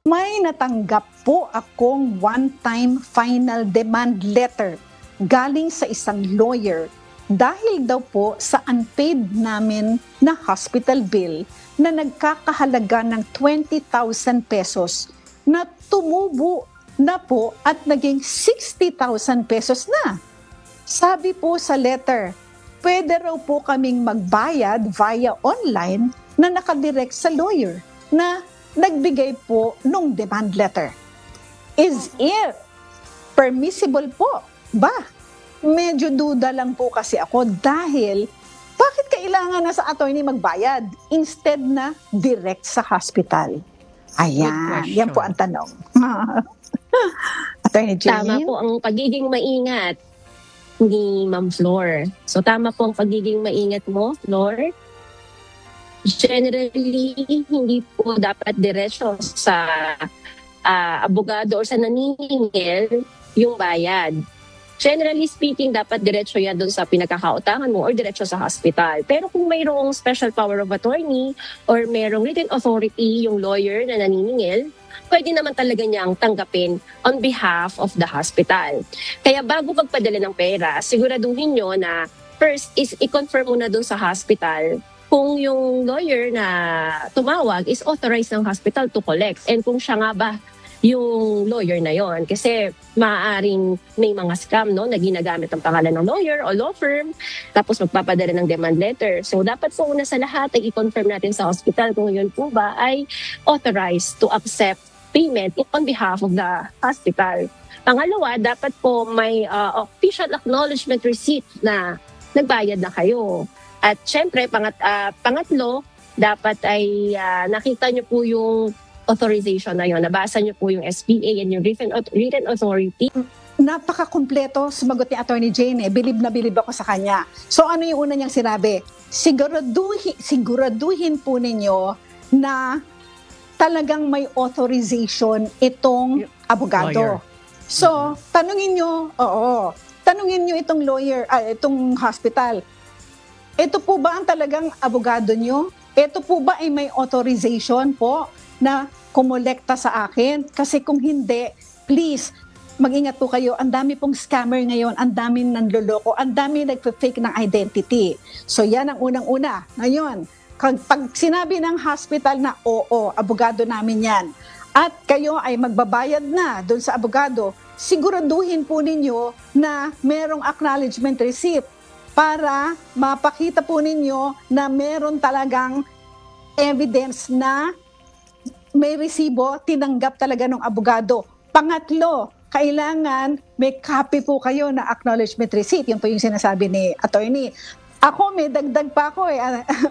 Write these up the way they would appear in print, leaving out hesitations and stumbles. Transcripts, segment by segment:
may natanggap po akong one-time final demand letter galing sa isang lawyer dahil daw po sa unpaid namin na hospital bill na nagkakahalaga ng 20,000 pesos na tumubo na po at naging 60,000 pesos na. Sabi po sa letter, pwede raw po kaming magbayad via online na nakadirect sa lawyer na nagbigay po nung demand letter. Is it permissible po ba? Medyo duda lang po kasi ako dahil bakit kailangan na sa attorney magbayad instead na direct sa hospital? Ayan, yan po ang tanong. Attorney Jane? Tama po ang pagiging maingat ni Ma'am Flor. So tama po ang pagiging maingat mo, Flor. Generally, hindi po dapat diretso sa abogado o sa naniningil yung bayad. Generally speaking, dapat diretso yan doon sa pinagkakautangan mo or diretso sa hospital. Pero kung mayroong special power of attorney or mayroong written authority yung lawyer na naniningil, pwede naman talaga niyang tanggapin on behalf of the hospital. Kaya bago magpadala ng pera, siguraduhin nyo na first is i-confirm muna doon sa hospital kung yung lawyer na tumawag is authorized ng hospital to collect and kung siya nga ba yung lawyer na yon. Kasi maaaring may mga scam no, na ginagamit ang pangalan ng lawyer o law firm tapos magpapadala ng demand letter. So dapat po una sa lahat ay i-confirm natin sa hospital kung yun po ba ay authorized to accept payment on behalf of the hospital. Pangalawa, dapat po may official acknowledgement receipt na nagbayad na kayo. At syempre, pangatlo, dapat ay nakita nyo po yung authorization na yun. Nabasa nyo po yung SPA and yung written authority. Napaka-kumpleto sumagot ni Attorney Jane. Bilib na bilib ako sa kanya. So ano yung una niyang sinabi? Siguraduhin po ninyo na talagang may authorization itong abogado. Lawyer. So, tanungin nyo itong lawyer, itong hospital. Ito po ba ang talagang abogado nyo? Ito po ba ay may authorization po na kumolekta sa akin? Kasi kung hindi, please, mag-ingat po kayo. Ang dami pong scammer ngayon, ang dami nanloloko, ang dami nagpe-fake ng identity. So yan ang unang-una. Ngayon, pag sinabi ng hospital na oo, abogado namin yan, at kayo ay magbabayad na doon sa abogado, siguraduhin po ninyo na merong acknowledgement receipt para mapakita po ninyo na meron talagang evidence na may resibo, tinanggap talaga ng abogado. Pangatlo, kailangan may copy po kayo na acknowledgement receipt. Yun po yung sinasabi ni attorney. Ako, may dagdag pa ako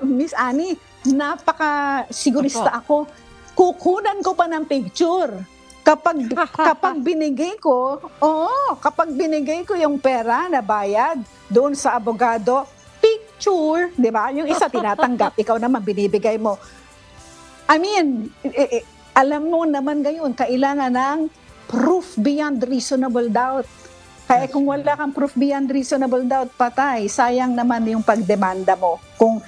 Miss Annie, napaka-sigurista ako. Kukunan ko pa ng picture. Kapag binigay ko, kapag binigay ko yung pera na bayad doon sa abogado, picture, di ba? Yung isa tinatanggap, ikaw naman binibigay mo. I mean, alam mo naman ngayon, kailangan ng proof beyond reasonable doubt. Kaya kung wala kang proof beyond reasonable doubt, patay. Sayang naman yung pagdemanda mo. Kung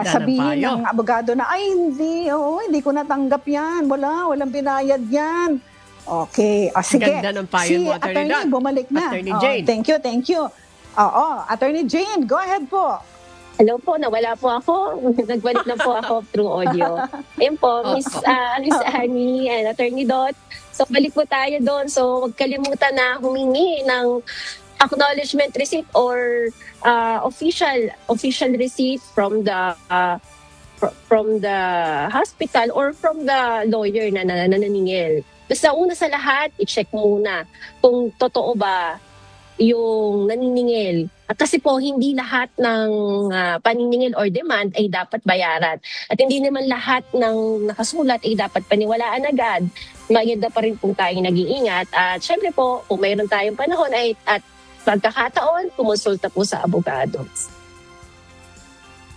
sabihin ng abogado na, ay hindi ko natanggap yan. Walang binayad yan. Okay. Sige. Ganda ng payo mo, Attorney Attorney, bumalik na. Attorney Jane. Thank you. Attorney Jane, go ahead po. Hello po, nawala po ako. Nagbalik na po ako through audio. Ayun po, Miss Annie and Attorney Dot. So balik po tayo doon. So huwag kalimutan na humingi ng acknowledgement receipt or official receipt from the hospital or from the lawyer na nananingil. Basta una sa lahat, i-check muna kung totoo ba yung naniningil. At kasi po, hindi lahat ng paniningil or demand ay dapat bayaran. At hindi naman lahat ng nakasulat ay dapat paniwalaan agad. Maganda pa rin po tayong nag-iingat. At syempre po, kung mayroon tayong panahon at pagkakataon, kumonsulta po sa abogado.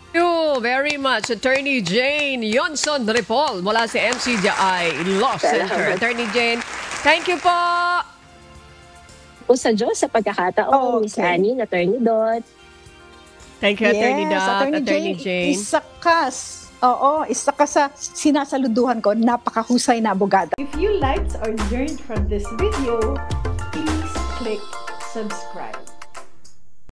Thank you very much, Attorney Jane Yonson Ripoll mula sa MCGI Law Center. Attorney Jane, thank you po! Po sa Diyos sa pagkakataon, Miss Annie, Attorney Dot. Thank you, Attorney Dot, Attorney Jane. Oo, isa ka sa sinasaluduhan ko, napakahusay na abogada. If you liked or learned from this video, please click subscribe.